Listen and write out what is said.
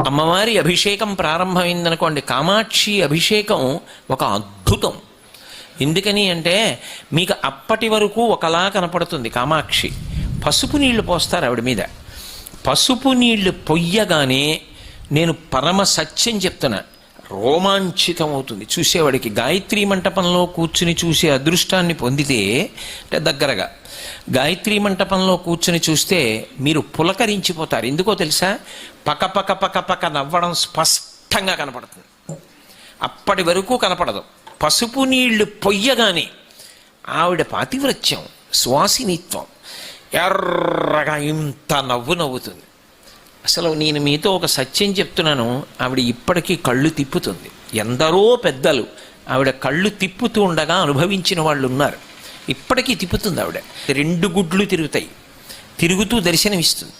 అమ్మవారి అభిషేకం ప్రారంభమైందనుకోండి, కామాక్షి అభిషేకం ఒక అద్భుతం. ఎందుకని అంటే మీకు అప్పటి వరకు ఒకలా కనపడుతుంది కామాక్షి. పసుపు నీళ్లు పోస్తారు ఆవిడ మీద. పసుపు నీళ్లు పొయ్యగానే నేను పరమ సత్యం చెప్తున్నా, రోమాంచితం అవుతుంది చూసేవాడికి. గాయత్రీ మంటపంలో కూర్చుని చూసే అదృష్టాన్ని పొందితే, అంటే దగ్గరగా గాయత్రీ మంటపంలో కూర్చుని చూస్తే మీరు పులకరించిపోతారు. ఎందుకో తెలుసా? పక పక పక పక నవ్వడం స్పష్టంగా కనపడుతుంది. అప్పటి వరకు కనపడదు. పసుపు నీళ్లు పొయ్యగానే ఆవిడ పాతివ్రత్యం, సువాసినిత్వం, ఎర్రగా ఇంత నవ్వు నవ్వుతుంది. అసలు నేను మీతో ఒక సత్యం చెప్తున్నాను, ఆవిడ ఇప్పటికీ కళ్ళు తిప్పుతుంది. ఎందరో పెద్దలు ఆవిడ కళ్ళు తిప్పుతూ ఉండగా అనుభవించిన వాళ్ళు ఉన్నారు. ఇప్పటికీ తిప్పుతుంది ఆవిడ. 2 గుడ్లు తిరుగుతాయి, తిరుగుతూ దర్శనమిస్తుంది.